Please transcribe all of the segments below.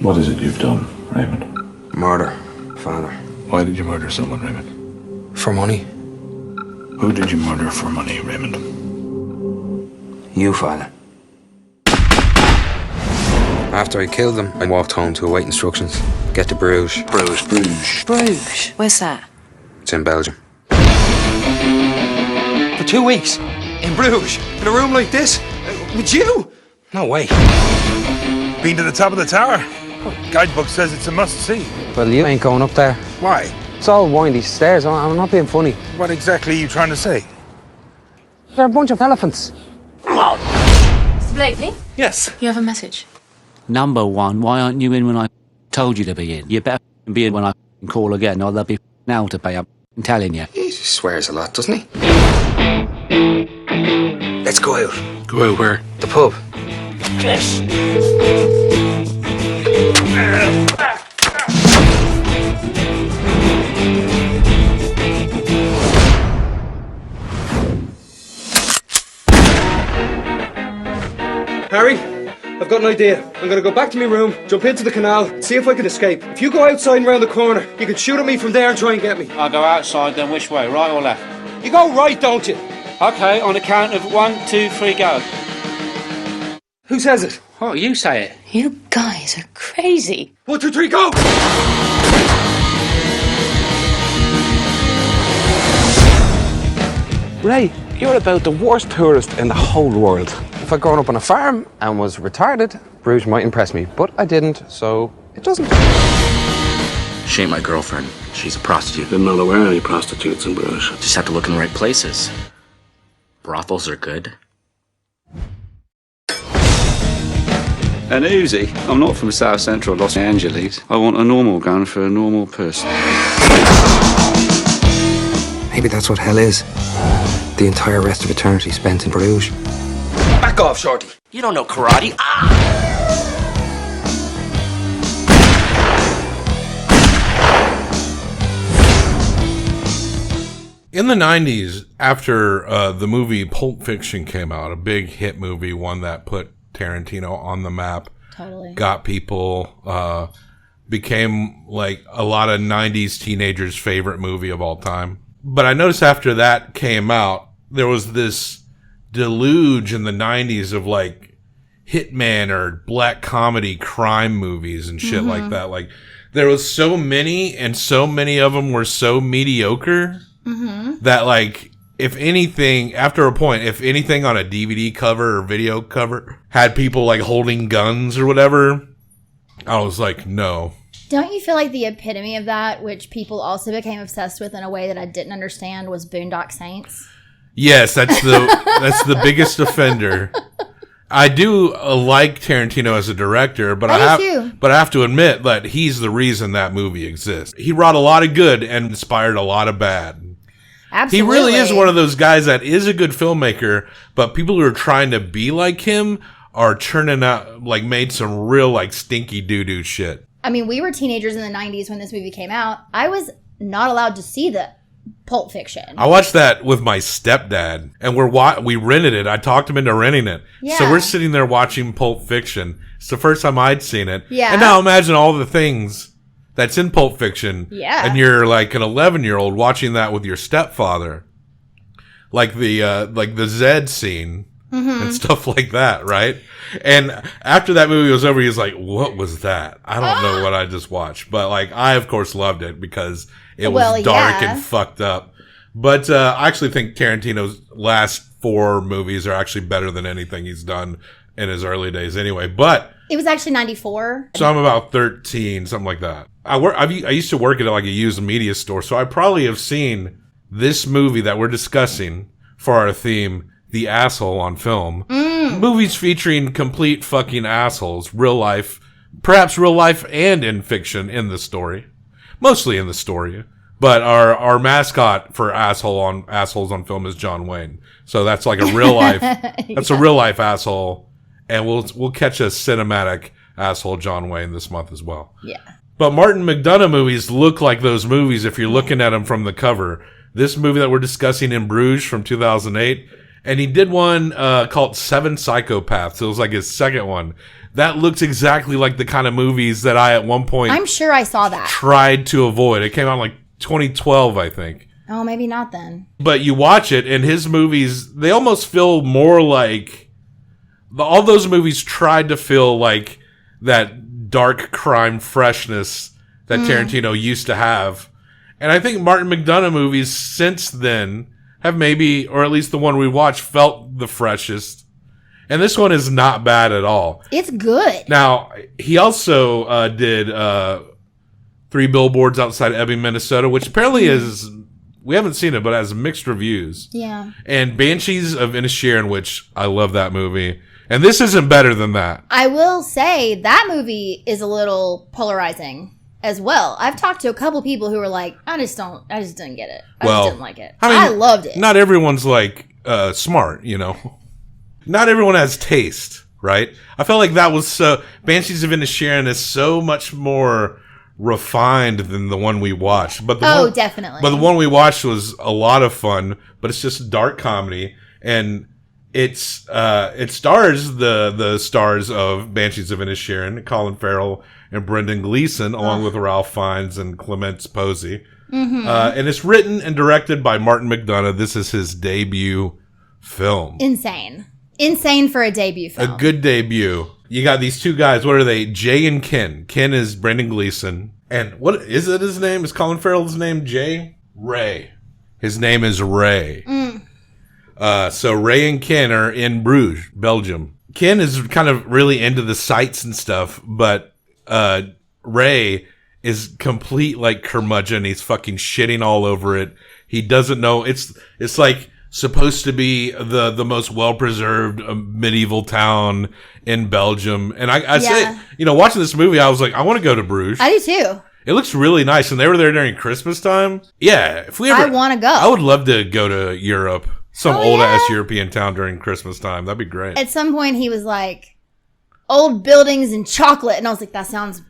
What is it you've done, Raymond? Murder, Father. Why did you murder someone, Raymond? For money. Who did you murder for money, Raymond? You, Father. After I killed them, I walked home to await instructions. Get to Bruges. Bruges? Where's that? It's in Belgium. For 2 weeks? In Bruges? In a room like this? With you? No way. Been to the top of the tower? Guidebook says it's a must-see. Well, you ain't going up there. Why? It's all windy stairs. I'm not being funny. What exactly are you trying to say? They're a bunch of elephants. Mr. Blakely? Yes. You have a message. Number one, why aren't you in when I told you to be in? You better be in when I call again, or there'll be now to pay up. I'm telling you. He swears a lot, doesn't he? Let's go out. Go out where? The pub. Yes. Harry, I've got an idea. I'm gonna go back to my room, jump into the canal, see if I can escape. If you go outside and round the corner, you can shoot at me from there and try and get me. I'll go outside, then which way, right or left? You go right, don't you? Okay, on the count of 1, 2, 3, go. Who says it? Oh, you say it. You guys are crazy. 1, 2, 3, go! Ray, you're about the worst tourist in the whole world. If I'd grown up on a farm and was retarded, Bruges might impress me, but I didn't, so it doesn't. She ain't my girlfriend. She's a prostitute. I'm not aware of any prostitutes in Bruges. Just have to look in the right places. Brothels are good. An Uzi? I'm not from South Central Los Angeles. I want a normal gun for a normal person. Maybe that's what hell is. The entire rest of eternity spent in Bruges. Back off, Shorty. You don't know karate. In the 90s, after the movie Pulp Fiction came out, a big hit movie, one that put Tarantino on the map, Totally. got people, became like a lot of 90s teenagers' favorite movie of all time. But I noticed after that came out, there was this deluge in the 90s of like hitman or black comedy crime movies and shit like that. Like there was so many, and so many of them were so mediocre that like, if anything, after a point, if anything on a DVD cover or video cover had people like holding guns or whatever, I was like, no. Don't you feel like the epitome of that, which people also became obsessed with in a way that I didn't understand, was Boondock Saints? Yes, that's the biggest offender. I do like Tarantino as a director, but I have to admit that he's the reason that movie exists. He wrought a lot of good and inspired a lot of bad. Absolutely. He really is one of those guys that is a good filmmaker, but people who are trying to be like him are churning out, like, made some real, like, stinky doo-doo shit. I mean, we were teenagers in the 90s when this movie came out. I was not allowed to see the Pulp Fiction. I watched that with my stepdad, and we rented it. I talked him into renting it. Yeah. So we're sitting there watching Pulp Fiction. It's the first time I'd seen it. Yeah. And now imagine all the things that's in Pulp Fiction. Yeah. And you're like an 11-year-old watching that with your stepfather. Like the Zed scene and stuff like that, right? And after that movie was over, he was like, what was that? I don't know what I just watched. But like, I of course loved it because it was dark and fucked up. But I actually think Tarantino's last 4 movies are actually better than anything he's done in his early days anyway. But it was actually 94. So I'm about 13, something like that. I used to work at like a used media store, so I probably have seen this movie that we're discussing for our theme, The Asshole on Film. Movies featuring complete fucking assholes, real life, perhaps real life and in fiction in the story. Mostly in the story. But our mascot for assholes on film is John Wayne. So that's like a real life, that's a real life asshole. And we'll catch a cinematic asshole John Wayne this month as well. Yeah. But Martin McDonagh movies look like those movies if you're looking at them from the cover. This movie that we're discussing, In Bruges, from 2008, and he did one called Seven Psychopaths. It was like his second one. that looks exactly like the kind of movies that I, at one point, I'm sure I saw that. tried to avoid. It came out in like 2012, I think. Oh, maybe not then. But you watch it, and his movies, they almost feel more like... all those movies tried to feel like that dark crime freshness that Tarantino used to have. And I think Martin McDonagh movies since then have maybe, or at least the one we watched, felt the freshest. And this one is not bad at all. It's good. Now, he also did 3 Billboards Outside Ebbing, Minnesota, which apparently is... we haven't seen it, but it has mixed reviews. Yeah. And Banshees of Inisherin, which I love that movie. And this isn't better than that. I will say that movie is a little polarizing as well. I've talked to a couple people who were like, I just didn't get it. I just didn't like it. I loved it. Not everyone's like smart, you know. Not everyone has taste, right? I felt like that was so... Banshees of Inisherin is so much more refined than the one we watched. But definitely. But the one we watched was a lot of fun, but it's just dark comedy, and it stars the stars of Banshees of Inisherin, Colin Farrell and Brendan Gleeson, along with Ralph Fiennes and Clemence Posey. And it's written and directed by Martin McDonagh. This is his debut film. Insane for a debut film. A good debut. You got these two guys. What are they? Jay and Ken. Ken is Brendan Gleeson. And what is it his name? Is Colin Farrell's name Jay? Ray. His name is Ray. So Ray and Ken are in Bruges, Belgium. Ken is kind of really into the sights and stuff, but Ray is complete like curmudgeon. He's fucking shitting all over it. He doesn't know. It's like supposed to be the most well-preserved medieval town in Belgium. And I say, you know, watching this movie, I was like, I want to go to Bruges. I do too. It looks really nice. And they were there during Christmas time. Yeah. If we ever, I want to go. I would love to go to Europe. Some old-ass European town during Christmas time. That'd be great. At some point, he was like, old buildings and chocolate. And I was like, that sounds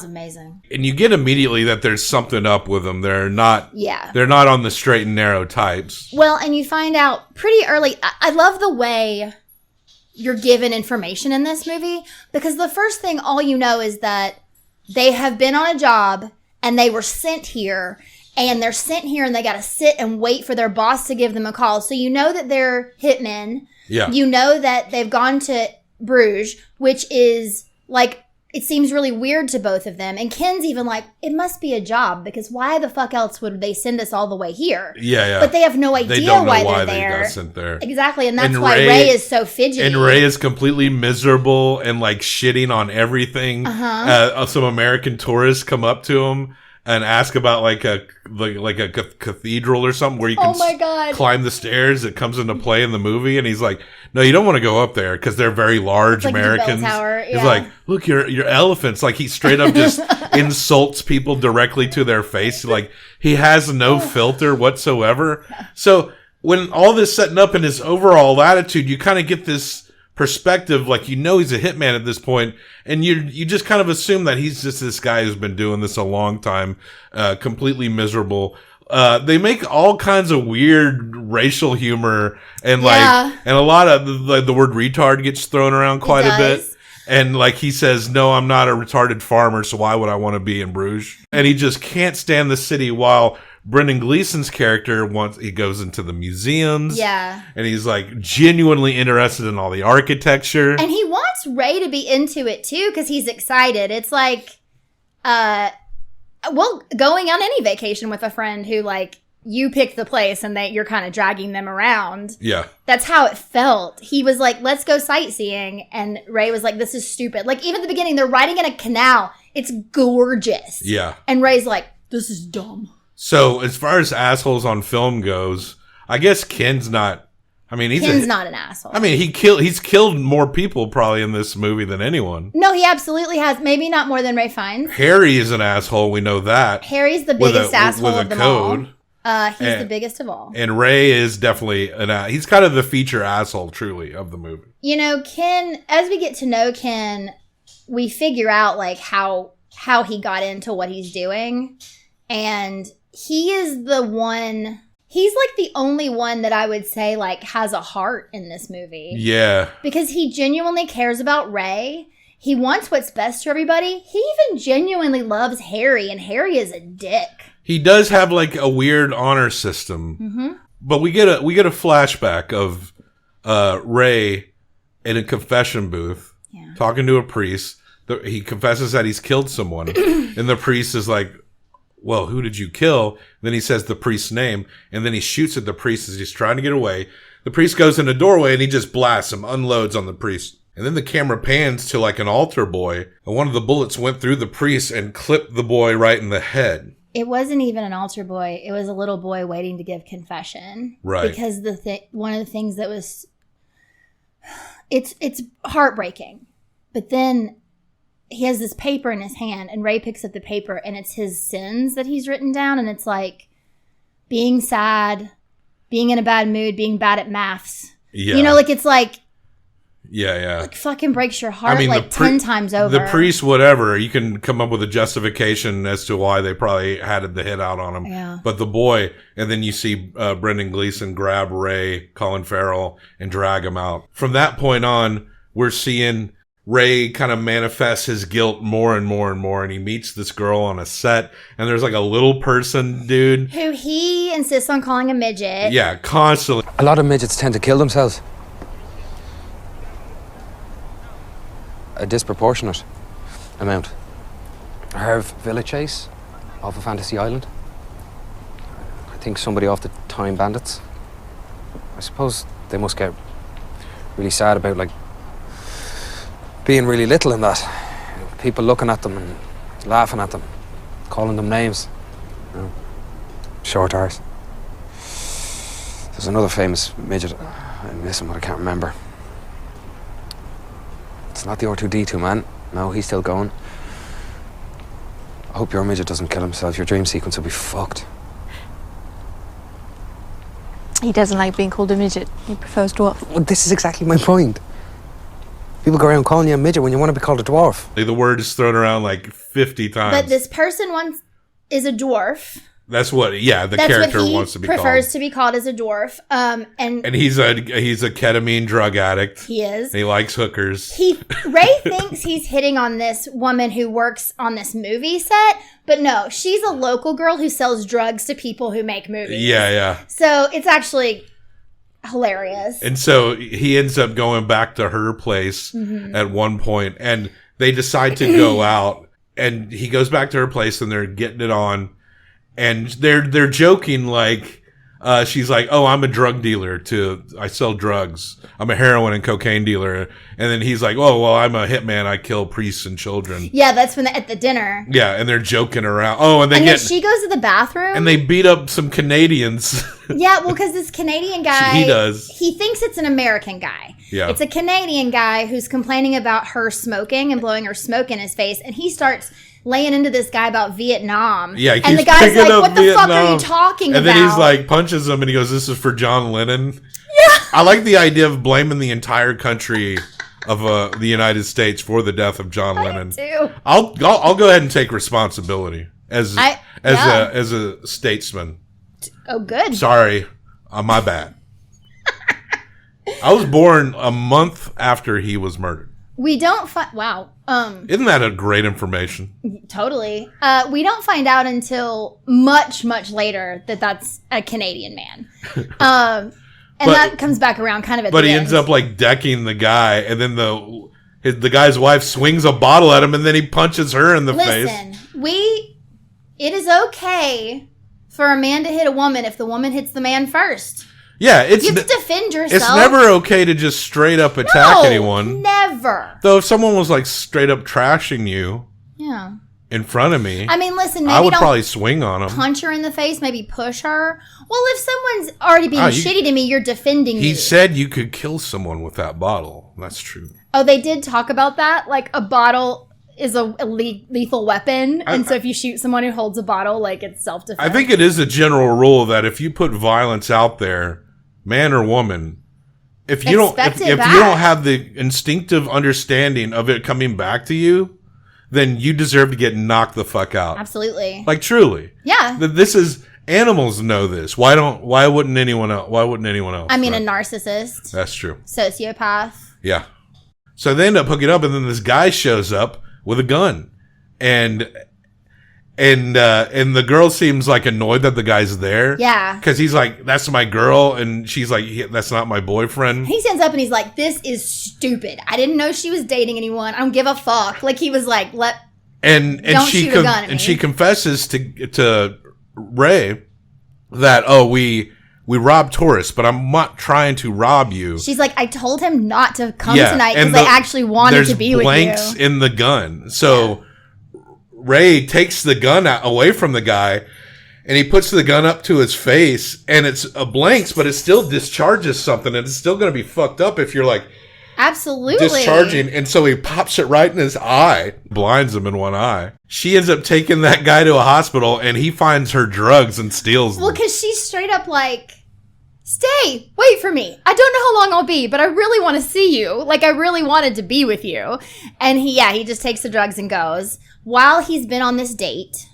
amazing. And you get immediately that there's something up with them. They're not on the straight and narrow types. Well, and you find out pretty early. I love the way you're given information in this movie, because the first thing all you know is that they have been on a job and they were sent here. And they're sent here and they got to sit and wait for their boss to give them a call. So you know that they're hitmen. Yeah. You know that they've gone to Bruges, which is like, it seems really weird to both of them. And Ken's even like, it must be a job, because why the fuck else would they send us all the way here? Yeah. But they have no idea they don't know why why they're there. They got sent there. Exactly. And that's why Ray is so fidgety. And Ray is completely miserable and like shitting on everything. Some American tourists come up to him and ask about like a cathedral or something where you can climb the stairs that comes into play in the movie, and he's like, no, you don't want to go up there because they're very large Americans. The bell tower, He's like, look, you're elephants. Like, he straight up just insults people directly to their face. Like, he has no filter whatsoever. So when all this setting up in his overall attitude, you kind of get this perspective, like, you know, he's a hitman at this point, and you just kind of assume that he's just this guy who's been doing this a long time, completely miserable. They make all kinds of weird racial humor, and and a lot of the word retard gets thrown around quite a bit. And like, he says, no, I'm not a retarded farmer, so why would I want to be in Bruges? And he just can't stand the city, while Brendan Gleeson's character, once he goes into the museums, and he's like genuinely interested in all the architecture, and he wants Ray to be into it too, because he's excited. It's like, going on any vacation with a friend who, like, you picked the place and you're kind of dragging them around. Yeah, that's how it felt. He was like, let's go sightseeing, and Ray was like, this is stupid. Like, even at the beginning, they're riding in a canal. It's gorgeous. Yeah, and Ray's like, this is dumb. So, as far as assholes on film goes, I guess Ken's not... I mean, Ken's not an asshole. I mean, he's killed more people probably in this movie than anyone. No, he absolutely has. Maybe not more than Ray Fiennes. Harry is an asshole. We know that. Harry's the biggest asshole of them all. He's the biggest of all. And Ray is definitely he's kind of the feature asshole, truly, of the movie. You know, Ken, as we get to know Ken, we figure out, like, how he got into what he's doing. And he is the one... He's, like, the only one that I would say, like, has a heart in this movie. Yeah. Because he genuinely cares about Ray. He wants what's best for everybody. He even genuinely loves Harry, and Harry is a dick. He does have like a weird honor system. Mm-hmm. But we get a flashback of Ray in a confession booth talking to a priest. He confesses that he's killed someone, and the priest is like, "Well, who did you kill?" Then he says the priest's name, and then he shoots at the priest as he's trying to get away. The priest goes in the doorway, and he just blasts him, unloads on the priest. And then the camera pans to like an altar boy, and one of the bullets went through the priest and clipped the boy right in the head. It wasn't even an altar boy. It was a little boy waiting to give confession. Right. Because one of the things that was, it's heartbreaking. But then he has this paper in his hand, and Ray picks up the paper, and it's his sins that he's written down. And it's like being sad, being in a bad mood, being bad at maths. Yeah. You know, like it's like, yeah. like fucking breaks your heart 10 times over. The priest, whatever, you can come up with a justification as to why they probably had the hit out on him. Yeah. But the boy, and then you see Brendan Gleeson grab Ray, Colin Farrell, and drag him out. From that point on, we're seeing Ray kind of manifest his guilt more and more and more, and he meets this girl on a set, and there's like a little person dude who he insists on calling a midget. Yeah, constantly. A lot of midgets tend to kill themselves. A disproportionate amount. Herv Villa Chase off of Fantasy Island. I think somebody off the Time Bandits. I suppose they must get really sad about like being really little in that. People looking at them and laughing at them, calling them names. You know, short arse. There's another famous midget. I'm missing what I can't remember. It's not the R2D2 man. No, he's still going. I hope your midget doesn't kill himself. Your dream sequence will be fucked. He doesn't like being called a midget. He prefers dwarf. Well, this is exactly my point. People go around calling you a midget when you want to be called a dwarf. The word is thrown around like 50 times. But this person is a dwarf. That's what, the character wants to be called. Prefers to be called as a dwarf. And he's a ketamine drug addict. He is. And he likes hookers. Ray thinks he's hitting on this woman who works on this movie set, but no, she's a local girl who sells drugs to people who make movies. Yeah. So it's actually hilarious. And so he ends up going back to her place at one point, and they decide to go out, and he goes back to her place, and they're getting it on. And they're joking like, she's like, "Oh, I'm a drug dealer I sell drugs. I'm a heroin and cocaine dealer." And then he's like, "Oh, well, I'm a hitman. I kill priests and children." Yeah, that's when at the dinner. Yeah, and they're joking around. Oh, and then she goes to the bathroom. And they beat up some Canadians. Yeah, well, because this Canadian guy, he thinks it's an American guy. Yeah. It's a Canadian guy who's complaining about her smoking and blowing her smoke in his face, and he starts laying into this guy about Vietnam. Yeah, and the guy's like, "What the fuck are you talking about?" And then he's like, punches him, and he goes, "This is for John Lennon." Yeah. I like the idea of blaming the entire country of the United States for the death of John Lennon. Too. I'll go ahead and take responsibility as a statesman. Oh, good. Sorry, my bad. I was born a month after he was murdered. We don't find. Wow. Isn't that a great information? Totally. We don't find out until much, much later that that's a Canadian man. And that comes back around kind of at the end. But he ends up like decking the guy, and then the guy's wife swings a bottle at him, and then he punches her in the face. Listen, it is okay for a man to hit a woman if the woman hits the man first. Yeah, you have to defend yourself. It's never okay to just straight up attack anyone. Never. Though if someone was like straight up trashing you, in front of me, I mean, listen, maybe I would probably swing on him, punch her in the face, maybe push her. Well, if someone's already being shitty to me, you're defending me. He said you could kill someone with that bottle. That's true. Oh, they did talk about that. Like a bottle is a lethal weapon, and so if you shoot someone who holds a bottle, like it's self-defense. I think it is a general rule that if you put violence out there, man or woman, if you don't have the instinctive understanding of it coming back to you, then you deserve to get knocked the fuck out. Absolutely. Like truly. Yeah. This is animals know this. Why wouldn't anyone else? I mean, right? A narcissist. That's true. Sociopath. Yeah. So they end up hooking up, and then this guy shows up with a gun, and the girl seems like annoyed that the guy's there. Yeah. Because he's like, that's my girl, and she's like, that's not my boyfriend. He stands up and he's like, this is stupid. I didn't know she was dating anyone. I don't give a fuck. Like, he was like, don't shoot a gun at me. And she confesses to Ray that, we robbed tourists, but I'm not trying to rob you. She's like, I told him not to come tonight because I actually wanted to be with you. There's blanks in the gun. So Ray takes the gun away from the guy, and he puts the gun up to his face, and it's a blanks, but it still discharges something, and it's still going to be fucked up if you're like absolutely discharging. And so he pops it right in his eye, blinds him in one eye. She ends up taking that guy to a hospital, and he finds her drugs and steals them. Well, because she's straight up like, stay, wait for me. I don't know how long I'll be, but I really want to see you. Like, I really wanted to be with you. And he just takes the drugs and goes. While he's been on this date,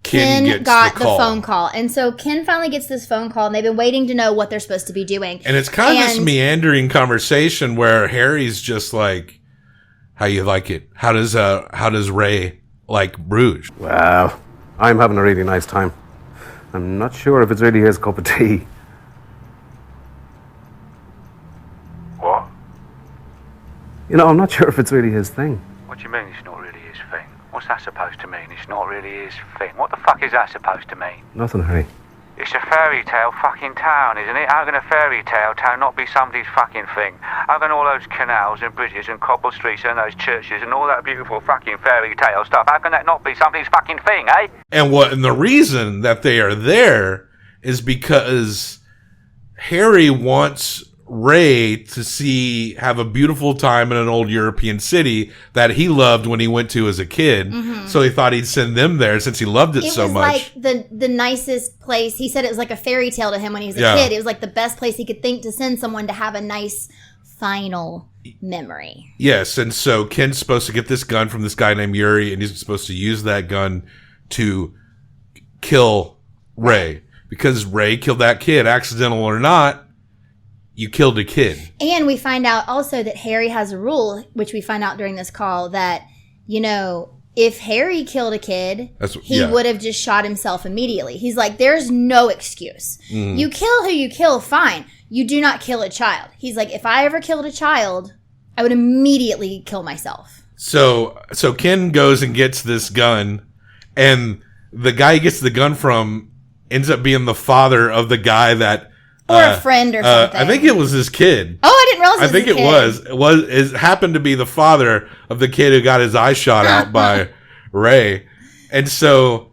Ken got the phone call. And so Ken finally gets this phone call, and they've been waiting to know what they're supposed to be doing. And it's kind of this meandering conversation where Harry's just like, how you like it? How does Ray like Bruges? Well, I'm having a really nice time. I'm not sure if it's really his cup of tea. What? You know, I'm not sure if it's really his thing. What do you mean it's not really his thing? What's that supposed to mean? It's not really his thing. What the fuck is that supposed to mean? Nothing, Harry. It's a fairy tale fucking town, isn't it? How can a fairy tale town not be somebody's fucking thing? How can all those canals and bridges and cobble streets and those churches and all that beautiful fucking fairy tale stuff, how can that not be somebody's fucking thing, eh? And the reason that they are there is because Harry wants Ray to have a beautiful time in an old European city that he loved when he went to as a kid. Mm-hmm. So he thought he'd send them there since he loved it so much. It was like the nicest place. He said it was like a fairy tale to him when he was a kid. It was like the best place he could think to send someone to have a nice final memory. Yes, and so Ken's supposed to get this gun from this guy named Yuri, and he's supposed to use that gun to kill Ray. Because Ray killed that kid, accidental or not. You killed a kid. And we find out also that Harry has a rule, which we find out during this call, that, if Harry killed a kid, he would have just shot himself immediately. He's like, there's no excuse. Mm. You kill who you kill, fine. You do not kill a child. He's like, if I ever killed a child, I would immediately kill myself. So Ken goes and gets this gun, and the guy he gets the gun from ends up being the father of the guy that... Or a friend or something. I think it was his kid. Oh, I didn't realize it was I think it was. It happened to be the father of the kid who got his eye shot out by Ray. And so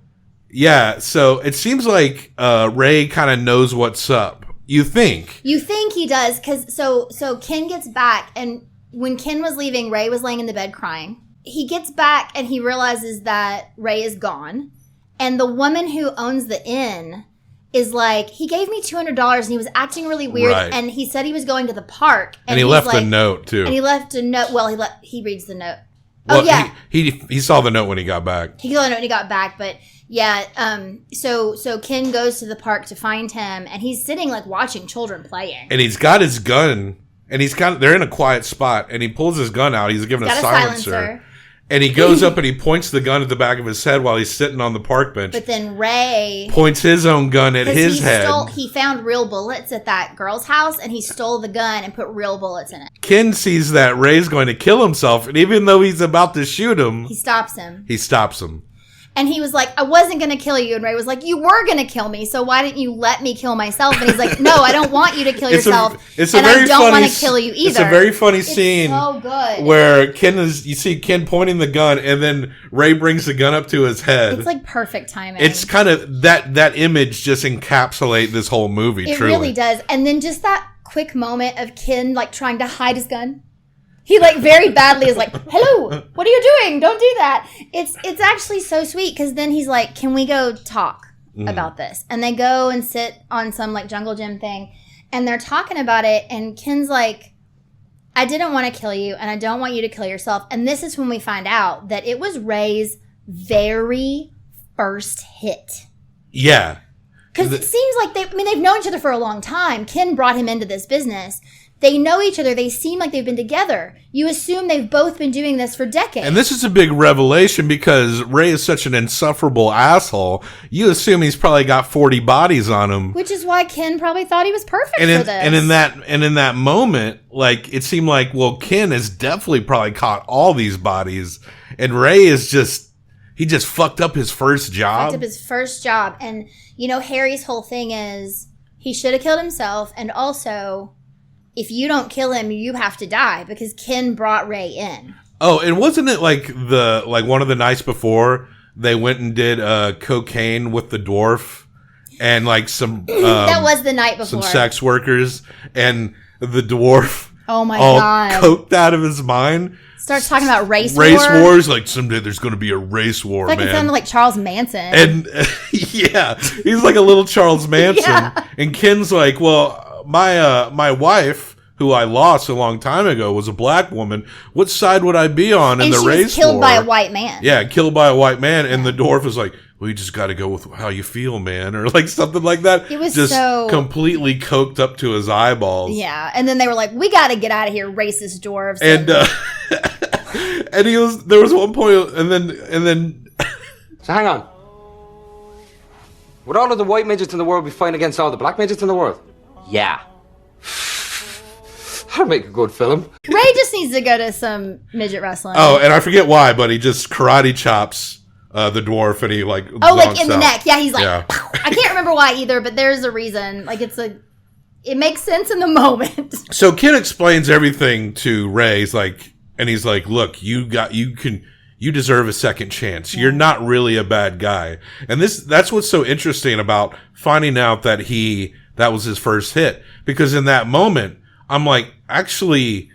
it seems like Ray kind of knows what's up. You think? You think he does, because so Ken gets back, and when Ken was leaving, Ray was laying in the bed crying. He gets back, and he realizes that Ray is gone. And the woman who owns the inn is like, he gave me $200 and he was acting really weird. Right. And he said he was going to the park. And he left a note too. And he left a note. Well, he reads the note. Well, he saw the note when he got back. He saw the note when he got back, but so Ken goes to the park to find him, and he's sitting like watching children playing. And he's got his gun, and they're in a quiet spot, and he pulls his gun out. He's given a silencer. And he goes up and he points the gun at the back of his head while he's sitting on the park bench. But then Ray points his own gun at his head. He found real bullets at that girl's house, and he stole the gun and put real bullets in it. Ken sees that Ray's going to kill himself, and even though he's about to shoot him, he stops him. And he was like, I wasn't going to kill you. And Ray was like, you were going to kill me. So why didn't you let me kill myself? And he's like, no, I don't want you to kill yourself. And I don't want to kill you either. It's a very funny scene. So good. Where you see Ken pointing the gun, and then Ray brings the gun up to his head. It's like perfect timing. It's kind of that image just encapsulate this whole movie. It truly. Really does. And then just that quick moment of Ken like trying to hide his gun. He like very badly is like, hello, what are you doing? Don't do that. It's actually so sweet, because then he's like, can we go talk about this? And they go and sit on some like jungle gym thing, and they're talking about it, and Ken's like, I didn't want to kill you, and I don't want you to kill yourself. And this is when we find out that it was Ray's very first hit. Yeah. Because it seems like they've known each other for a long time. Ken brought him into this business. They know each other. They seem like they've been together. You assume they've both been doing this for decades. And this is a big revelation because Ray is such an insufferable asshole. You assume he's probably got 40 bodies on him. Which is why Ken probably thought he was perfect for this. And in that moment, like, it seemed like, well, Ken has definitely probably caught all these bodies. And Ray is he just fucked up his first job. And, you know, Harry's whole thing is he should have killed himself. And also, if you don't kill him, you have to die because Ken brought Ray in. Oh, and wasn't it like one of the nights before they went and did cocaine with the dwarf and like some that was the night before, some sex workers, and the dwarf oh my all god coked out of his mind starts talking about race wars, like someday there's going to be a race war. It's like it sounded like Charles Manson. And yeah, he's like a little Charles Manson. Yeah. And Ken's like, well, my wife, who I lost a long time ago, was a black woman. What side would I be on in the race war? And she was killed by a white man. Yeah, killed by a white man. And the dwarf is like, well, you just got to go with how you feel, man. Or like something like that. It was just completely coked up to his eyeballs. Yeah. And then they were like, we got to get out of here, racist dwarves. And and there was one point, and then So hang on. Would all of the white midgets in the world be fighting against all the black midgets in the world? Yeah. That'd make a good film. Ray just needs to go to some midget wrestling. Oh, and I forget why, but he just karate chops the dwarf, and he like in the neck. Yeah, he's like, I can't remember why either, but there's a reason. Like it makes sense in the moment. So Ken explains everything to Ray. He's like, look, you deserve a second chance. You're not really a bad guy. And that's what's so interesting about finding out that that was his first hit. Because in that moment, I'm like, actually,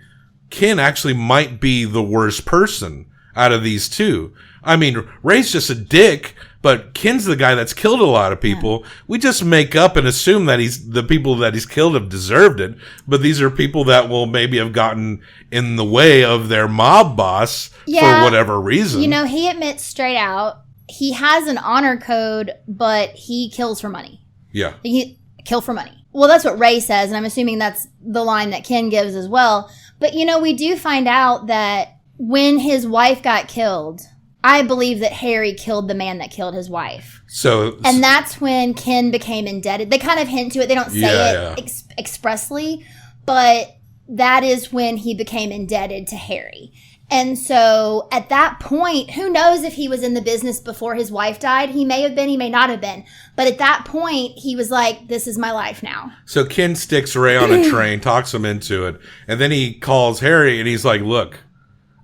Ken actually might be the worst person out of these two. I mean, Ray's just a dick, but Ken's the guy that's killed a lot of people. Yeah. We just make up and assume that the people that he's killed have deserved it. But these are people that will maybe have gotten in the way of their mob boss for whatever reason. You know, he admits straight out, he has an honor code, but he kills for money. Yeah. He kill for money. Well, that's what Ray says, and I'm assuming that's the line that Ken gives as well. But, you know, we do find out that when his wife got killed, I believe that Harry killed the man that killed his wife. And that's when Ken became indebted. They kind of hint to it. They don't say it expressly, but that is when he became indebted to Harry. And so at that point, who knows if he was in the business before his wife died? He may have been, he may not have been. But at that point, he was like, this is my life now. So Ken sticks Ray on a train, talks him into it. And then he calls Harry and he's like, look,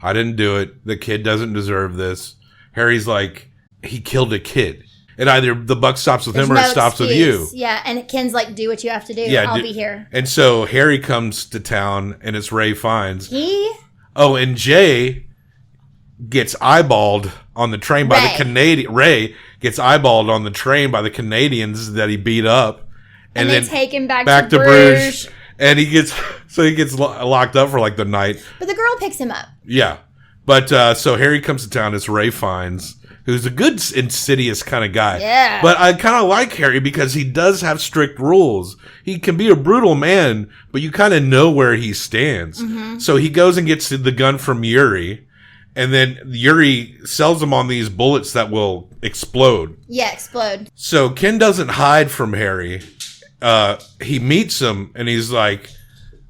I didn't do it. The kid doesn't deserve this. Harry's like, he killed a kid. And either the buck stops with him or it stops with you. Yeah, and Ken's like, do what you have to do. Yeah, I'll be here. And so Harry comes to town and it's Ray Fiennes. Oh, and Jay gets eyeballed on the train by the Canadian. Ray gets eyeballed on the train by the Canadians that he beat up. And then take him back to Bruges. And he gets locked up for like the night. But the girl picks him up. Yeah. But so Harry comes to town. It's Ray Fiennes, who's a good, insidious kind of guy. Yeah. But I kind of like Harry because he does have strict rules. He can be a brutal man, but you kind of know where he stands. Mm-hmm. So he goes and gets the gun from Yuri, and then Yuri sells him on these bullets that will explode. Yeah, explode. So Ken doesn't hide from Harry. He meets him, and he's like,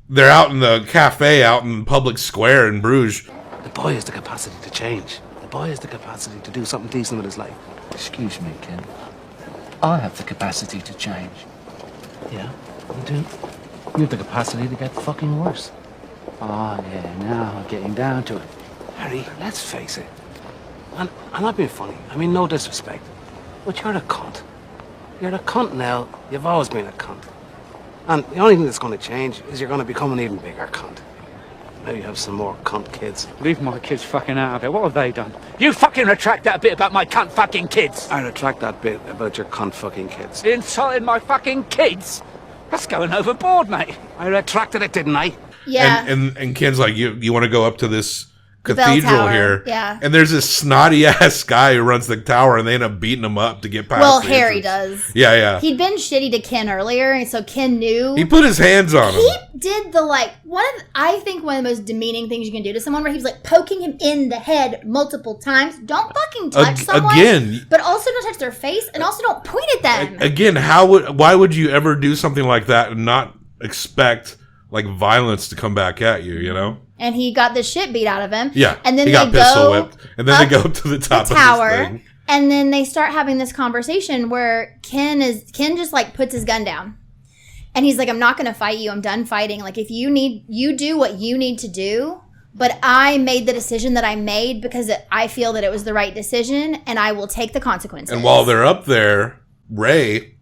they're out in the cafe out in public square in Bruges. The boy has the capacity to change. The boy has the capacity to do something decent with his life. Excuse me, Ken. I have the capacity to change. Yeah, you do. You have the capacity to get fucking worse. Oh, yeah, now getting down to it. Harry, let's face it. And I'm not being funny. I mean, no disrespect. But you're a cunt. You're a cunt now. You've always been a cunt. And the only thing that's going to change is you're going to become an even bigger cunt. Maybe have some more cunt kids. Leave my kids fucking out of it. What have they done? You fucking retract that bit about my cunt fucking kids. I retract that bit about your cunt fucking kids. You insulted my fucking kids? That's going overboard, mate. I retracted it, didn't I? Yeah. And Ken's like, you want to go up to this cathedral tower, here. yeah. And there's this snotty ass guy who runs the tower, and they end up beating him up to get past. Well, the Harry entrance. does. Yeah, yeah. He'd been shitty to Ken earlier, and so Ken knew. He put his hands on him. He did the I think one of the most demeaning things you can do to someone, where he was like poking him in the head multiple times. Don't fucking touch someone. Again. But also don't touch their face, and also don't point at them. Again, why would you ever do something like that and not expect like violence to come back at you, you know? And he got the shit beat out of him. Yeah. And then he they got pistol go whipped. And then they go up to the top the of tower. this thing. And then they start having this conversation where Ken just like puts his gun down. And he's like, I'm not going to fight you. I'm done fighting. Like, if you do what you need to do. But I made the decision that I made because I feel that it was the right decision, and I will take the consequences. And while they're up there, Ray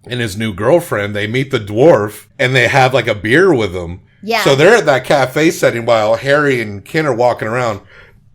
and his new girlfriend, they meet the dwarf, and they have like a beer with them. Yeah. So they're at that cafe setting while Harry and Ken are walking around.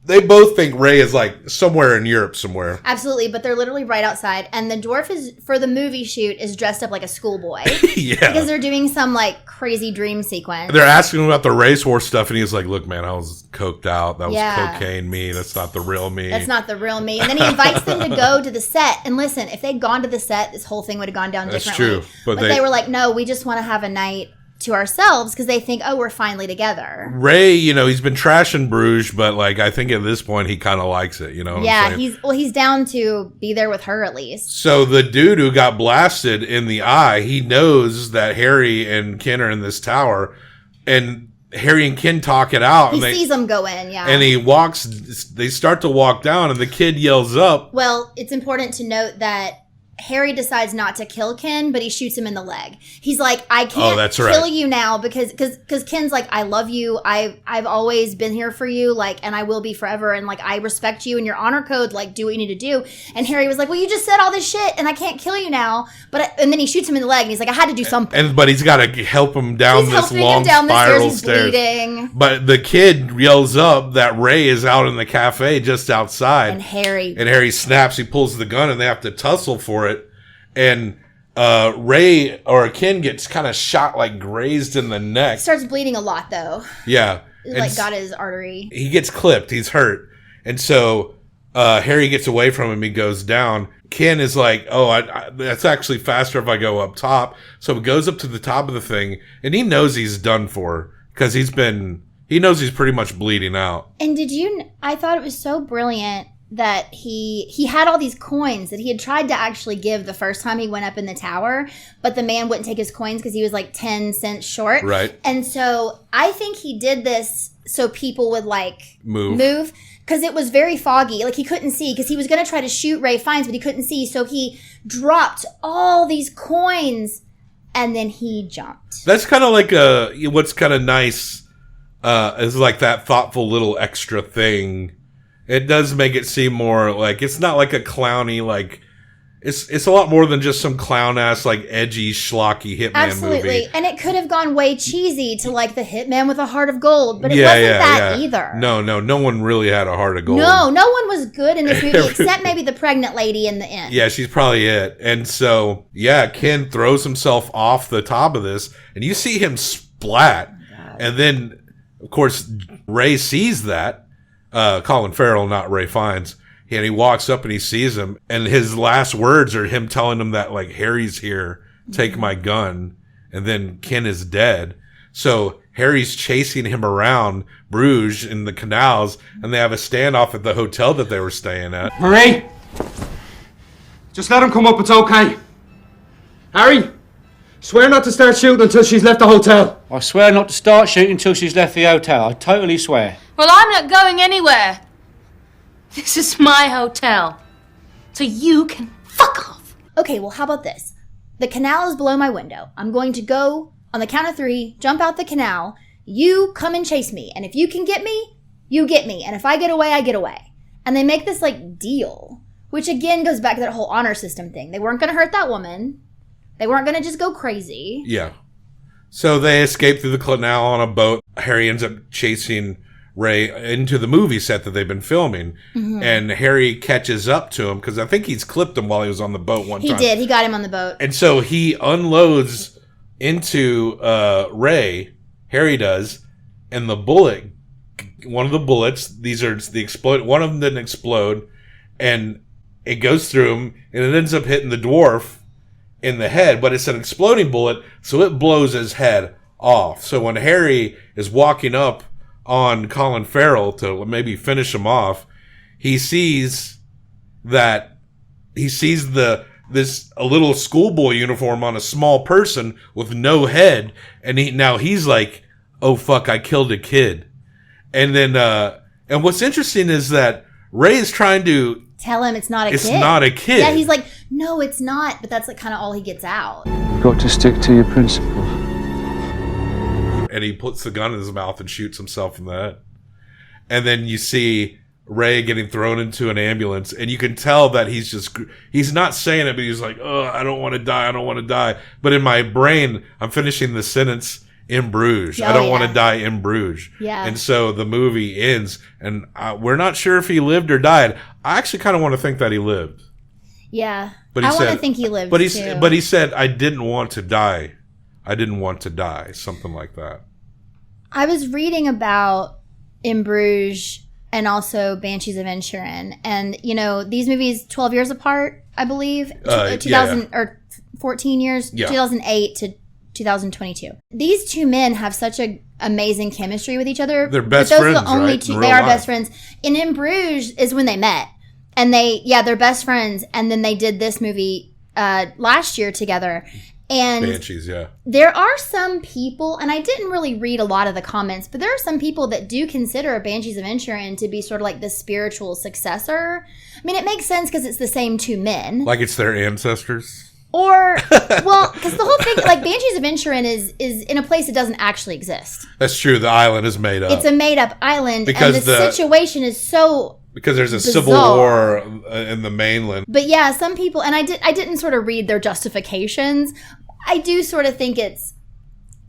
They both think Ray is like somewhere in Europe somewhere. Absolutely, but they're literally right outside. And the dwarf for the movie shoot is dressed up like a schoolboy. Yeah. Because they're doing some like crazy dream sequence. They're asking him about the racehorse stuff, and he's like, look, man, I was coked out. That was Yeah. cocaine me. That's not the real me. That's not the real me. And then he invites them to go to the set. And listen, if they'd gone to the set, this whole thing would have gone down That's differently. true. But they were like, no, we just want to have a night to ourselves because they think, oh, we're finally together. Ray, he's been trashing Bruges, but like I think at this point he kind of likes it, you know what I'm saying? he's down to be there with her at least. So the dude who got blasted in the eye, he knows that Harry and Ken are in this tower, and Harry and Ken talk it out. He sees them go in, yeah. And they start to walk down, and the kid yells up. Well, it's important to note that Harry decides not to kill Ken, but he shoots him in the leg. He's like, I can't kill you now because Ken's like, I love you. I've always been here for you, like, and I will be forever. And like, I respect you and your honor code. Like, do what you need to do. And Harry was like, well, you just said all this shit, and I can't kill you now. And then he shoots him in the leg, and he's like, I had to do something. But he's got to help him down this long spiral He's bleeding. But the kid yells up that Ray is out in the cafe just outside. And Harry snaps. He pulls the gun, and they have to tussle for it. And Ray or Ken gets kind of shot, like grazed in the neck. Starts bleeding a lot though. Yeah. It, like got his artery. He gets clipped. He's hurt. And so Harry gets away from him. He goes down. Ken is like, oh, that's actually faster if I go up top. So he goes up to the top of the thing, and he knows he's done for because he knows he's pretty much bleeding out. And I thought it was so brilliant that he had all these coins that he had tried to actually give the first time he went up in the tower, but the man wouldn't take his coins because he was like 10 cents short. Right. And so I think he did this so people would like move because it was very foggy. Like he couldn't see because he was going to try to shoot Ray Fiennes, but he couldn't see. So he dropped all these coins and then he jumped. That's kind of like what's kind of nice is like that thoughtful little extra thing. It does make it seem more like it's not like a clowny, like it's a lot more than just some clown ass like edgy schlocky hitman movie. And it could have gone way cheesy to like the hitman with a heart of gold, but it wasn't that either. No one really had a heart of gold. No one was good in this movie except maybe the pregnant lady in the end. Yeah, she's probably it. And so Ken throws himself off the top of this, and you see him splat, and then of course Ray sees that. Colin Farrell, not Ray Fiennes. And he walks up and he sees him. And his last words are him telling him that, like, Harry's here, take my gun. And then Ken is dead. So Harry's chasing him around Bruges in the canals. And they have a standoff at the hotel that they were staying at. Marie! Just let him come up, it's okay. Harry! Swear not to start shooting until she's left the hotel. I swear not to start shooting until she's left the hotel. I totally swear. Well, I'm not going anywhere. This is my hotel. So you can fuck off. Okay, well, how about this? The canal is below my window. I'm going to go on the count of 3, jump out the canal. You come and chase me. And if you can get me, you get me. And if I get away, I get away. And they make this, like, deal. Which, again, goes back to that whole honor system thing. They weren't going to hurt that woman. They weren't going to just go crazy. Yeah. So they escape through the canal on a boat. Harry ends up chasing Ray into the movie set that they've been filming. Mm-hmm. And Harry catches up to him because I think he's clipped him while he was on the boat one time. He did. He got him on the boat. And so he unloads into Ray. Harry does. And the bullet one of the bullets. These are the explode. One of them didn't explode, and it goes through him, and it ends up hitting the dwarf in the head. But it's an exploding bullet, so it blows his head off. So when Harry is walking up on Colin Farrell to maybe finish him off, he sees a little schoolboy uniform on a small person with no head, and he's like, oh fuck, I killed a kid. And then and what's interesting is that Ray is trying to tell him it's not a kid. It's not a kid. Yeah, he's like, no, it's not. But that's like kind of all he gets out. You've got to stick to your principles. And he puts the gun in his mouth and shoots himself in the head. And then you see Ray getting thrown into an ambulance, and you can tell that he's not saying it, but he's like, oh, I don't want to die. I don't want to die. But in my brain, I'm finishing the sentence, in Bruges. I don't want to die in Bruges. Yeah. And so the movie ends, and we're not sure if he lived or died. I actually kind of want to think that he lived. Yeah. But I want to think he lived, but too. But he said, I didn't want to die. I didn't want to die. Something like that. I was reading about In Bruges and also Banshees of Inisherin. And, you know, these movies, 12 years apart, I believe. 2000 or 14 years. Yeah. 2008 to 2022. These two men have such a amazing chemistry with each other. They're best friends, Those are the only right? two. In They real are life. best friends. And In Bruges is when they met. And they're best friends. And then they did this movie last year together. And Banshees, yeah. there are some people, and I didn't really read a lot of the comments, but there are some people that do consider Banshees of Inisherin to be sort of like the spiritual successor. I mean, it makes sense because it's the same two men. Like it's their ancestors? Or, well, because the whole thing, like Banshees of Inisherin is in a place that doesn't actually exist. That's true. The island is made up. It's a made-up island, Because and the situation is so because there's a bizarre. civil war in the mainland. But yeah, some people, and I didn't sort of read their justifications. I do sort of think it's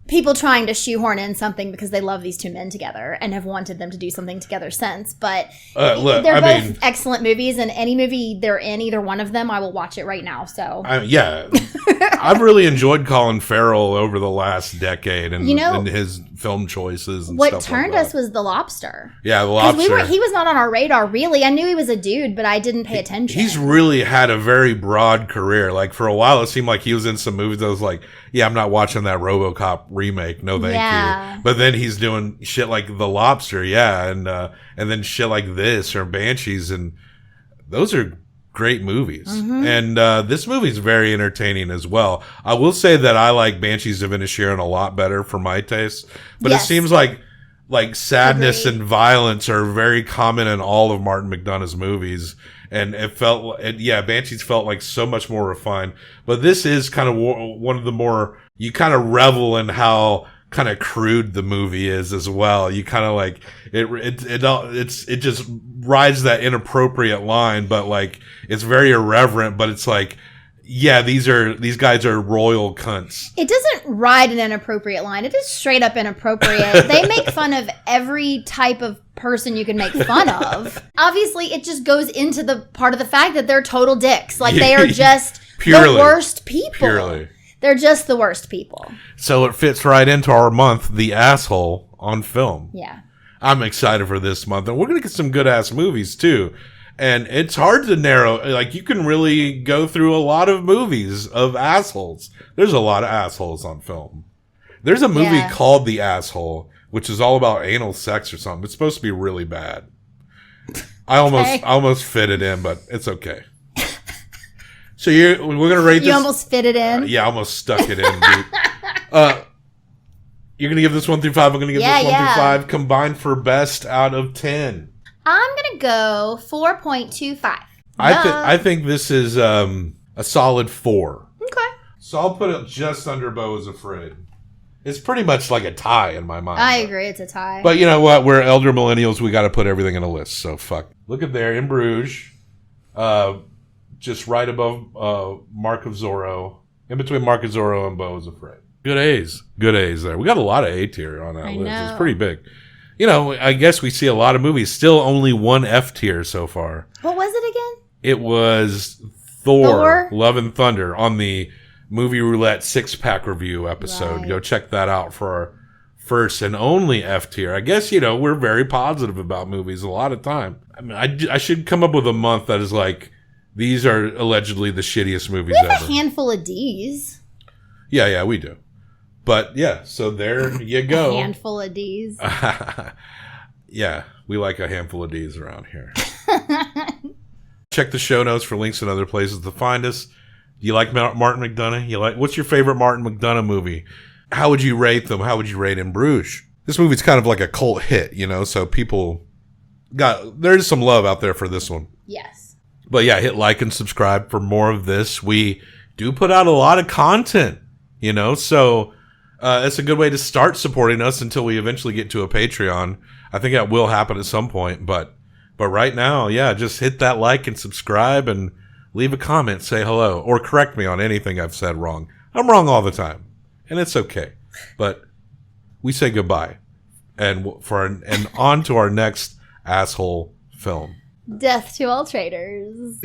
people trying to shoehorn in something because they love these two men together and have wanted them to do something together since. But Look, they're I both mean, excellent movies, and any movie they're in, either one of them, I will watch it right now. So yeah, I've really enjoyed Colin Farrell over the last decade, and, and his film choices. And what stuff turned like that. us was The Lobster. Yeah, The Lobster. He was not on our radar, really. I knew he was a dude, but I didn't pay attention. He's really had a very broad career. Like for a while, it seemed like he was in some movies that was like, yeah, I'm not watching that RoboCop remake. No, thank you. But then he's doing shit like The Lobster, yeah, and then shit like this or Banshees, and those are great movies. Mm-hmm. And this movie's very entertaining as well. I will say that I like Banshees of Inisherin a lot better for my taste, but it seems like sadness and violence are very common in all of Martin McDonagh's movies. And Banshees felt like so much more refined. But this is kind of one of the more, you kind of revel in how kind of crude the movie is as well. You kind of like, it just rides that inappropriate line, but like, it's very irreverent, but it's like, yeah, these guys are royal cunts. It doesn't ride an inappropriate line. It is straight up inappropriate. They make fun of every type of person you can make fun of. Obviously, it just goes into the part of the fact that they're total dicks. Like, they are just the worst people. Purely. They're just the worst people. So it fits right into our month, The Asshole, on film. Yeah. I'm excited for this month. And we're going to get some good-ass movies, too. And it's hard to narrow. Like, you can really go through a lot of movies of assholes. There's a lot of assholes on film. There's a movie called The Asshole, which is all about anal sex or something. It's supposed to be really bad. I almost fit it in, but it's okay. So we're going to rate this. You almost fit it in? Yeah, I almost stuck it in, dude. You're going to give this 1 through 5. I'm going to give this 1 through 5. Combined for best out of 10. I'm going to go 4.25. I think this is a solid 4. Okay. So I'll put it just under Beau is Afraid. It's pretty much like a tie in my mind. I agree, it's a tie. But you know what? We're elder millennials. We got to put everything in a list. So fuck. Look at there in Bruges. Just right above Mark of Zorro. In between Mark of Zorro and Beau is Afraid. Good A's. Good A's there. We got a lot of A tier on that list. It's pretty big. You know, I guess we see a lot of movies. Still only one F tier so far. What was it again? It was Thor? Love and Thunder on the Movie Roulette 6-pack review episode. Right. Go check that out for our first and only F tier. I guess, you know, we're very positive about movies a lot of time. I mean, I should come up with a month that is like, these are allegedly the shittiest movies We have ever. a handful of D's. Yeah, we do. But yeah, so there you go. A handful of D's. Yeah, we like a handful of D's around here. Check the show notes for links and other places to find us. Do you like Martin McDonagh? What's your favorite Martin McDonagh movie? How would you rate them? How would you rate In Bruges? This movie's kind of like a cult hit, you know, so there's some love out there for this one. Yes. But yeah, hit like and subscribe for more of this. We do put out a lot of content, you know, so it's a good way to start supporting us until we eventually get to a Patreon. I think that will happen at some point, but right now, yeah, just hit that like and subscribe and leave a comment, say hello, or correct me on anything I've said wrong. I'm wrong all the time, and it's okay. But we say goodbye, and on to our next asshole film. Death to all traitors.